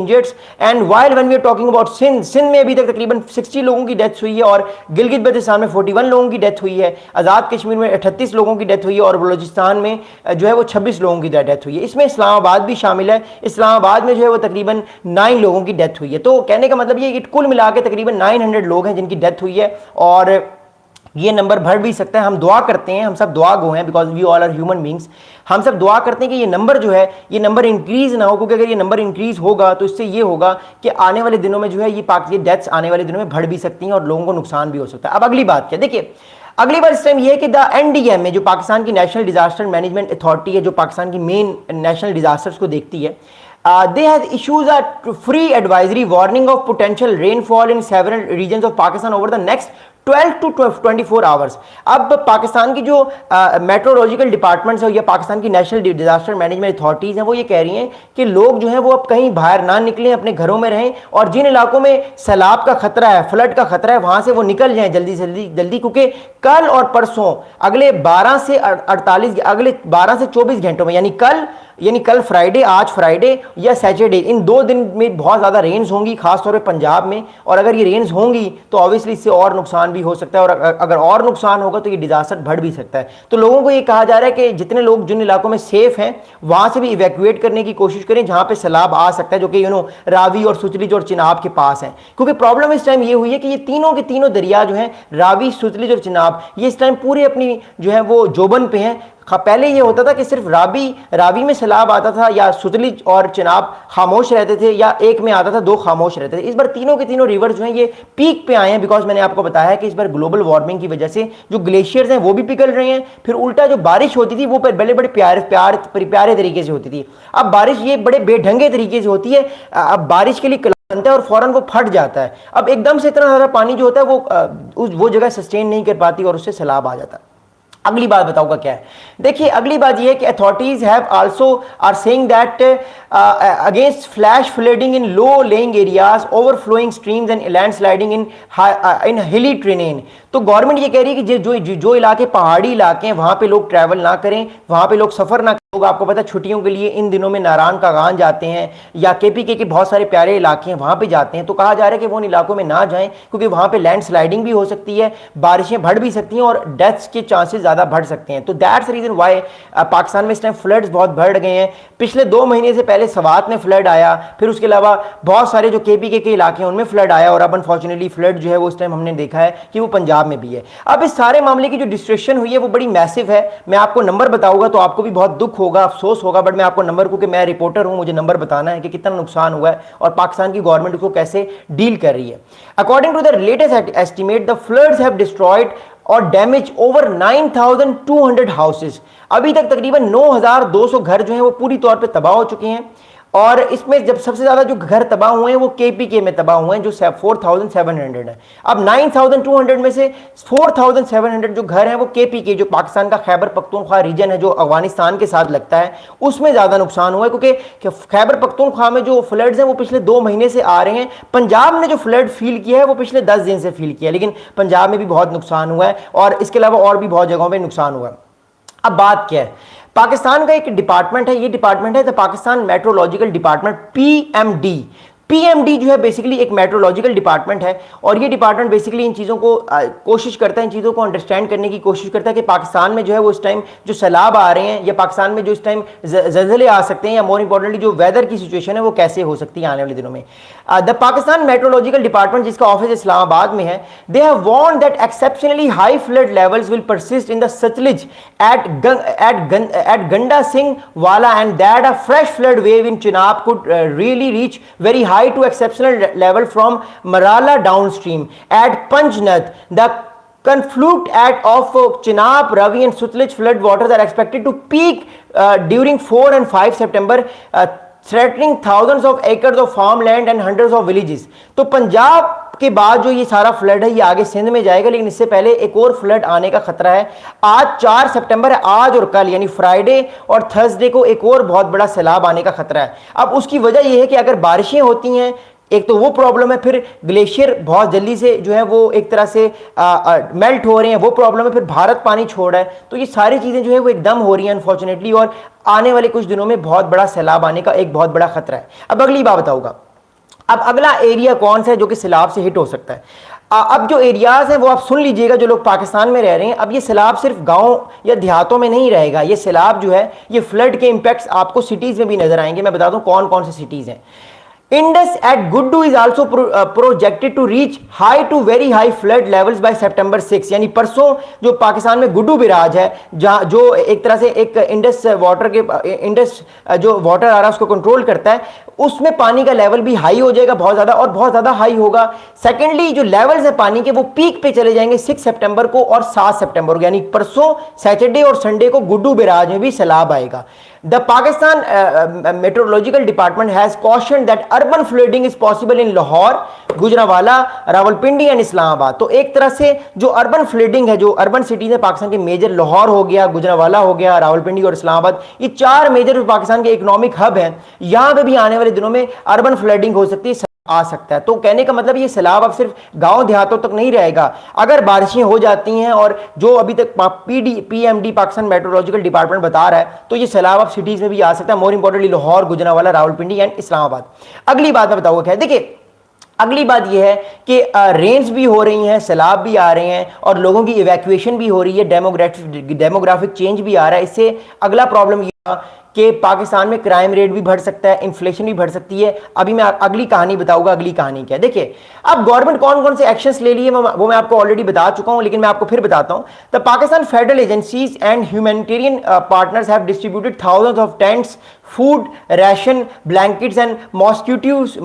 इंजर्ड्स and while when we are talking about Sindh में अभी तक तकरीबन 60 लोगों की डेथ हुई है और गिलगित बल्तिस्तान में 41 लोगों की डेथ हुई है, आज़ाद कश्मीर में 38 लोगों की डेथ हुई है और बलूचिस्तान में जो है वो 26 लोगों की डेथ हुई है। इसमें इस्लामाबाद भी शामिल है। इस्लामाबाद में जो है वो तकरीबन 9 लोगों की डेथ हुई है। तो कहने का मतलब ये कुल मिला के तकरीबन 900 लोग हैं जिनकी डेथ हुई है और ये नंबर बढ़ भी सकता है। हम दुआ करते हैं, हम सब दुआ गो हैं, because we all are human beings. हम सब दुआ करते हैं कि ये नंबर जो है ये नंबर इंक्रीज ना हो, क्योंकि अगर ये नंबर इंक्रीज होगा तो इससे ये होगा कि आने वाले दिनों में जो है ये डेथ्स आने वाले दिनों में बढ़ भी सकती हैं और लोगों को नुकसान भी हो सकता है। अब अगली बात क्या, देखिए अगली बार इस टाइम ये है कि द एनडीएम में जो पाकिस्तान की नेशनल डिजास्टर मैनेजमेंट अथॉरिटी है, जो पाकिस्तान की मेन नेशनल डिजास्टर्स को देखती है, they have issues a free advisory warning of potential rainfall in several regions of Pakistan over the next 12 to 24 hours. अब पाकिस्तान की जो मेट्रोलॉजिकल डिपार्टमेंट्स है या पाकिस्तान की नेशनल डिजास्टर मैनेजमेंट अथॉरिटीज़ हैं वो ये कह रही हैं कि लोग जो हैं वो अब कहीं बाहर ना निकलें, अपने घरों में रहें और जिन इलाकों में सैलाब का खतरा है, फ्लड का खतरा है, वहां से वो निकल जाएं जल्दी से जल्दी, क्योंकि कल और परसों अगले 12 से 24 घंटों में यानी कल फ्राइडे, आज फ्राइडे या सैटरडे, इन 2 दिन में बहुत ज़्यादा रेन्स होंगी, खासतौर पे पंजाब में। और अगर ये रेन्स होंगी तो ऑब्वियसली इससे और नुकसान भी हो सकता है और अगर और नुकसान होगा तो ये डिजास्टर बढ़ भी सकता है। तो लोगों को ये कहा जा रहा है कि जितने लोग जिन इलाकों में सेफ हैं वहां से भी इवैक्यूएट करने की कोशिश करें जहां पे सैलाब आ सकता है, जो कि रावी और सुतलिज और चिनाब के पास है। क्योंकि प्रॉब्लम इस टाइम ये हुई है कि ये तीनों के तीनों दरिया जो हैं, रावी, सुतलिज और चिनाब, ये इस टाइम पूरे अपनी जो है वो जोबन पे हैं। पहले ये होता था कि सिर्फ रावी में सैलाब आता था या सुतलिज और चिनाब खामोश रहते थे या एक में आता था 2 खामोश रहते थे। इस बार तीनों के तीनों रिवर जो हैं ये पीक पे आए हैं, बिकॉज मैंने आपको बताया कि इस बार ग्लोबल वार्मिंग की वजह से जो ग्लेशियर्स हैं वो भी पिघल रहे हैं, फिर उल्टा जो बारिश होती थी वो बड़े बड़े प्यारे तरीके से होती थी। अब बारिश ये बड़े बेढंगे तरीके से होती है। अब बारिश के लिए बनता है और फौरन वो फट जाता है। अब एकदम से इतना ज़्यादा पानी जो होता है वो जगह सस्टेन नहीं कर पाती और उससे सैलाब आ जाता है। अगली बात बताऊंगा क्या है। देखिए अगली बात यह है कि authorities have also are saying that against flash flooding in low lying areas, overflowing streams and landsliding in hilly terrain. तो गवर्नमेंट ये कह रही है कि जो इलाके पहाड़ी इलाके हैं वहां पे लोग ट्रैवल ना करें, वहां पे लोग सफर ना करें। लोग आपको पता है छुट्टियों के लिए इन दिनों में नारायण कागान जाते हैं या केपीके के बहुत सारे प्यारे इलाके हैं वहां पे जाते हैं। तो कहा जा रहा है कि वो उन इलाकों में ना जाएं क्योंकि वहां पे लैंडस्लाइडिंग भी हो सकती है, बारिशें बढ़ भी सकती हैं और डेथ्स के चांसेस ज़्यादा बढ़ सकते हैं। तो दैट्स रीजन वाई पाकिस्तान में इस टाइम फ्लड्स बहुत बढ़ गए हैं। पिछले 2 महीने से पहले सवात में फ्लड आया, फिर उसके अलावा बहुत सारे जो केपीके के इलाके हैं उनमें फ्लड आया और अब अनफॉर्चुनेटली फ्लड जो है वो इस टाइम हमने देखा है कि वो पंजाब में भी है। अब इस सारे मामले की जो डिस्ट्रक्शन हुई है वो बड़ी मैसिव है। मैं आपको नंबर बताऊंगा तो आपको भी बहुत दुख होगा, अफसोस होगा, बट मैं आपको नंबर, क्योंकि मैं रिपोर्टर हूं, मुझे नंबर बताना है कि कितना नुकसान हुआ है और पाकिस्तान की गवर्नमेंट उसको कैसे डील कर रही है। According to the latest estimate, the floods have destroyed or damage over 9,200 houses. अभी तक तकरीबन 9,200 घर जो हैं वो पूरी तौर पे तबाह हो चुके हैं और इसमें जब सबसे ज्यादा जो घर तबाह हुए हैं वो केपीके में तबाह हुए हैं जो 4,700 है। अब 9,200 में से 4,700 जो घर हैं वो केपीके, जो पाकिस्तान का खैबर पख्तूनख्वा रीजन है जो अफगानिस्तान के साथ लगता है, उसमें ज्यादा नुकसान हुआ है क्योंकि खैबर पख्तूनख्वा में जो फ्लड्स हैं वो पिछले 2 महीने से आ रहे हैं। पंजाब ने जो फ्लड फील किया है वो पिछले 10 दिन से फील किया है, लेकिन पंजाब में भी बहुत नुकसान हुआ है और इसके अलावा और भी बहुत जगहों पर नुकसान हुआ है। अब बात क्या है, पाकिस्तान का एक डिपार्टमेंट है, ये डिपार्टमेंट है the Pakistan meteorological department, PMD. PMD जो है बेसिकली एक मेट्रोलॉजिकल डिपार्टमेंट है और ये डिपार्टमेंट बेसिकली इन चीज़ों को कोशिश करता है, इन चीज़ों को अंडरस्टैंड करने की कोशिश करता है कि पाकिस्तान में जो है वो इस टाइम जो सैलाब आ रहे हैं या पाकिस्तान में जो इस टाइम ज़लज़ले आ सकते हैं या मोर इंपॉर्टेंटली जो वेदर की सिचुएशन है वो कैसे हो सकती है आने वाले दिनों में। द पाकिस्तान मेट्रोलॉजिकल डिपार्टमेंट, जिसका ऑफिस इस्लामाबाद में है, they have warned that exceptionally high flood levels will persist in the Sutlej at Ganda Singh Wala and that a fresh flood wave in Chenab could really reach very high to exceptional level from Marala downstream. At Panjnath, the confluent of Chenab, Ravi and Sutlej flood waters are expected to peak during 4 and 5 September, threatening thousands of acres of farmland and hundreds of villages. तो पंजाब के बाद जो ये सारा flood है ये आगे सिंध में जाएगा, लेकिन इससे पहले एक और फ्लड आने का खतरा है। आज 4 सितंबर है, आज और कल यानी फ्राइडे और थर्सडे को एक और बहुत बड़ा सैलाब आने का खतरा है। अब उसकी वजह यह है कि अगर बारिशें होती हैं, एक तो वो प्रॉब्लम है, फिर ग्लेशियर बहुत जल्दी से जो है वो एक तरह से मेल्ट हो रहे हैं, वो प्रॉब्लम है, फिर भारत पानी छोड़ रहा है। तो ये सारी चीज़ें जो है वो एकदम हो रही हैं अनफॉर्चुनेटली और आने वाले कुछ दिनों में बहुत बड़ा सैलाब आने का एक बहुत बड़ा खतरा है। अब अगली बात बताऊंगा, अब अगला एरिया कौन सा है जो कि सैलाब से हिट हो सकता है? अब जो एरियाज हैं वो आप सुन लीजिएगा, जो लोग पाकिस्तान में रह रहे हैं। अब ये सैलाब सिर्फ गांव या देहातों में नहीं रहेगा, ये सैलाब जो है, ये फ्लड के इंपैक्ट्स आपको सिटीज में भी नजर आएंगे। मैं बता दूं कौन कौन से सिटीज हैं। Indus at Guddu is also projected to reach high to very high flood levels by September 6। यानी परसों जो पाकिस्तान में गुड्डू बिराज है, जहाँ जो एक तरह से एक इंडस वाटर के इंडस जो वाटर आ रहा है उसको कंट्रोल करता है, उसमें पानी का लेवल भी हाई हो जाएगा बहुत ज़्यादा, और बहुत ज़्यादा हाई होगा। सेकेंडली जो लेवल्स है पानी के वो पीक पे चले जाएंगे 6 सितंबर को और 7 सितंबर को, यानी परसों सैटरडे और संडे को गुड्डू बिराज में भी सैलाब आएगा। The Pakistan Meteorological Department has cautioned that urban flooding is possible in Lahore, Gujranwala, Rawalpindi and Islamabad. तो एक तरह से जो अर्बन फ्लडिंग है, जो अर्बन सिटीज है पाकिस्तान के मेजर, लाहौर हो गया, गुजरावाला हो गया, रावलपिंडी और इस्लामाबाद, ये 4 मेजर पाकिस्तान के इकोनॉमिक हब हैं। यहां पे भी आने वाले दिनों में अर्बन फ्लडिंग हो सकती है, आ सकता है। तो कहने का मतलब ये सैलाब अब सिर्फ गांव देहातों तक नहीं रहेगा। अगर बारिशें हो जाती हैं, और जो अभी तक पीएमडी पाकिस्तान मेट्रोलॉजिकल डिपार्टमेंट बता रहा है, तो ये सैलाब अब सिटीज में भी आ सकता है, more importantly Lahore, Gujranwala, Rawalpindi and Islamabad. अगली बात मैं बताऊंगा क्या है, देखिए अगली बात यह है कि रेन्स भी हो रही हैं, सैलाब भी आ रहे हैं, और लोगों की इवैक्यूएशन भी हो रही है, डेमोग्राफिक चेंज भी आ रहा है। इससे अगला प्रॉब्लम यह कि पाकिस्तान में क्राइम रेट भी बढ़ सकता है, इन्फ्लेशन भी बढ़ सकती है। अभी मैं अगली कहानी बताऊंगा। अगली कहानी क्या है, देखिए अब गवर्नमेंट कौन कौन से एक्शंस ले लिए वो मैं आपको ऑलरेडी बता चुका हूं, लेकिन मैं आपको फिर बताता हूं। The Pakistan federal agencies and humanitarian partners have distributed thousands of tents, food ration, blankets and mosquitoes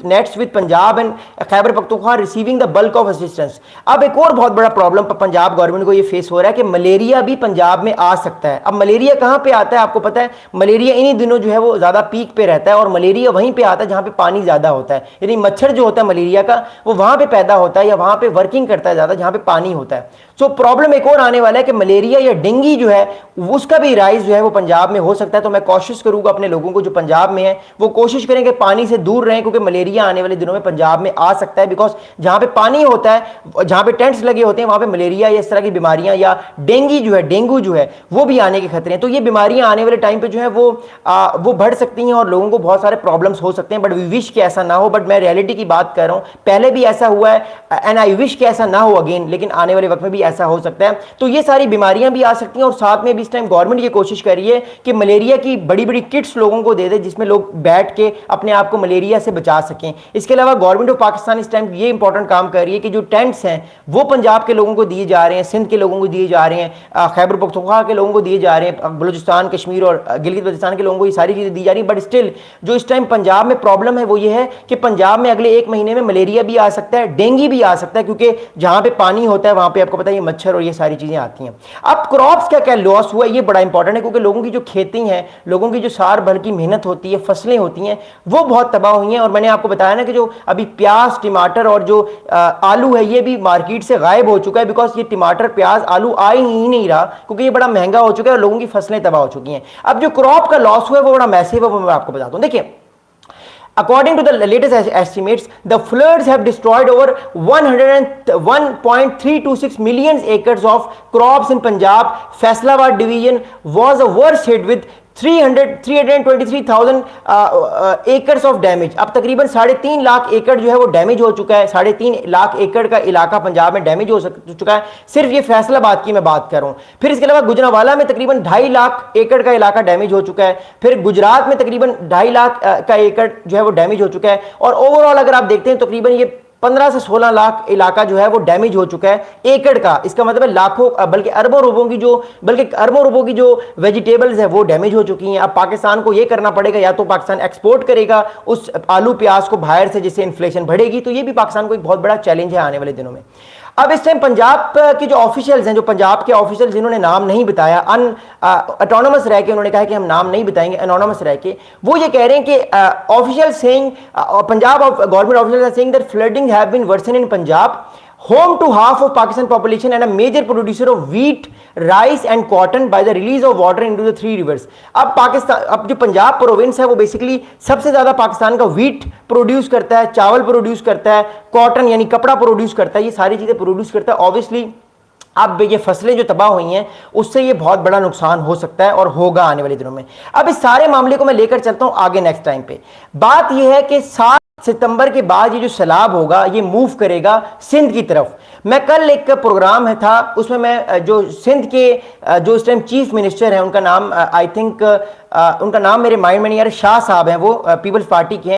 nets with Punjab and Khyber Pakhtunkhwa receiving the bulk of assistance। अब एक और बहुत बड़ा प्रॉब्लम पंजाब गवर्नमेंट को ये फेस हो रहा है कि मलेरिया भी पंजाब में आ सकता है। अब मलेरिया कहाँ पे आता है आपको पता है? मलेरिया इन्हीं दिनों जो है वो ज़्यादा पीक पे रहता है, और मलेरिया वहीं पे आता है जहाँ पे पानी ज़्यादा होता है। यानी मच्छर जो होता है मलेरिया का, वो वहाँ पे पैदा होता है या वहाँ पे वर्किंग करता है ज़्यादा जहाँ पे पानी होता है। तो प्रॉब्लम एक और आने वाला है कि मलेरिया या डेंगू जो है उसका भी राइज जो है वो पंजाब में हो सकता है। तो मैं कोशिश करूंगा अपने लोगों को जो पंजाब में है वो कोशिश करें कि पानी से दूर रहें, क्योंकि मलेरिया आने वाले दिनों में पंजाब में आ सकता है। बिकॉज जहां पे पानी होता है, जहां पे टेंट्स लगे होते हैं, वहां पे मलेरिया या इस तरह की बीमारियां या डेंगू जो है वो भी आने के खतरे हैं। तो ये बीमारियां आने वाले टाइम पे जो है वो बढ़ सकती हैं और लोगों को बहुत सारे प्रॉब्लम्स हो सकते हैं। बट वी विश कि ऐसा ना हो, बट मैं रियलिटी की बात कर रहा हूं। पहले भी ऐसा हुआ है एंड आई विश कि ऐसा ना हो अगेन, लेकिन आने वाले वक्त में भी ऐसा हो सकता है। तो ये सारी बीमारियां भी आ सकती हैं, और साथ में भी इस टाइम गवर्नमेंट ये कोशिश कर रही है कि मलेरिया की बड़ी बड़ी किट्स लोगों को दे दे, जिसमें लोग बैठ के अपने आप को मलेरिया से बचा सकें। इसके अलावा गवर्नमेंट ऑफ पाकिस्तान इस टाइम ये इंपॉर्टेंट काम कर रही है कि जो टेंट्स हैं वो पंजाब के लोगों को दिए जा रहे हैं, सिंध के लोगों को दिए जा रहे हैं, खैबर पख्तूनख्वा के लोगों को दिए जा रहे हैं, बलूचिस्तान, कश्मीर और गिलगित बल्तिस्तान के लोगों को ये सारी चीजें दी जा रही है। बट स्टिल जो इस टाइम पंजाब में प्रॉब्लम है वो ये है कि पंजाब में अगले 1 महीने में मलेरिया भी आ सकता है, डेंगू भी आ सकता है, क्योंकि जहां पे पानी होता है वहां पे आपको पता है ये मच्छर और ये सारी चीजें आती हैं। अब क्रॉप्स क्या क्या लॉस हुआ ये बड़ा इंपॉर्टेंट है, क्योंकि लोगों की जो खेती है, लोगों की जो साल भर की मेहनत होती है, फसलें होती हैं, वो बहुत तबाह हुई हैं। और मैंने आपको बताया ना कि जो अभी प्याज, टमाटर और जो आलू है ये भी मार्केट से गायब हो चुका है, बिकॉज ये टमाटर, प्याज, आलू आ ही नहीं रहा, क्योंकि ये बड़ा महंगा हो चुका है और लोगों की फसलें तबाह हो चुकी हैं। अब जो क्रॉप का लॉस हुआ है वो बड़ा मैसिव है, वो मैं आपको बताता हूं। देखिए according to the latest estimates, the floods have destroyed over 101.326 million acres of crops in Punjab. Faisalabad division was the worst hit with 323,000 acres of damage. अब तकरीबन 3.5 लाख एकड़ जो है वो डैमेज हो चुका है। 3.5 लाख एकड़ का इलाका पंजाब में डैमेज हो चुका है, सिर्फ ये फैसलाबाद की मैं बात कर रहा हूं। फिर इसके अलावा गुजरावाला में तकरीबन 2.5 लाख एकड़ का इलाका डैमेज हो चुका है। फिर गुजरात में तकरीबन 2.5 लाख का एकड़ जो है वो डैमेज हो चुका है। और ओवरऑल अगर आप देखते हैं तकरीबन ये 15 से 16 लाख इलाका जो है वो डैमेज हो चुका है एकड़ का। इसका मतलब है लाखों बल्कि अरबों रुपयों की जो वेजिटेबल्स है वो डैमेज हो चुकी हैं। अब पाकिस्तान को ये करना पड़ेगा, या तो पाकिस्तान एक्सपोर्ट करेगा उस आलू प्याज को बाहर से, जिससे इन्फ्लेशन बढ़ेगी। तो ये भी पाकिस्तान को एक बहुत बड़ा चैलेंज है आने वाले दिनों में। अब इस टाइम पंजाब के जो ऑफिशियल्स हैं, जो पंजाब के ऑफिशियल जिन्होंने नाम नहीं बताया, ऑटोनोमस रह के उन्होंने कहा कि हम नाम नहीं बताएंगे, एनोनमस रह के, वो ये कह रहे हैं कि official saying, Punjab government official are saying that flooding have been worsen in Punjab, home to half of Pakistan population and a major producer of wheat, rice and cotton by the release of water into the 3 rivers। अब जो Punjab province है वो basically सबसे ज्यादा पाकिस्तान का wheat produce करता है, चावल प्रोड्यूस करता है, कॉटन यानी कपड़ा प्रोड्यूस करता है, ये सारी चीजें प्रोड्यूस करता है। ऑब्वियसली अब ये फसलें जो तबाह हुई हैं उससे ये बहुत बड़ा नुकसान हो सकता है और होगा आने वाले दिनों में। अब इस सारे मामले को मैं लेकर चलता हूं आगे नेक्स्ट टाइम पे। बात यह है कि सितंबर के बाद ये जो सैलाब होगा ये मूव करेगा सिंध की तरफ। मैं कल एक प्रोग्राम है था, उसमें मैं जो सिंध के जो इस टाइम चीफ मिनिस्टर हैं, उनका नाम आई थिंक उनका नाम मेरे माइंड में नहीं आ रहा, शाह साहब हैं, वो पीपल्स पार्टी के हैं।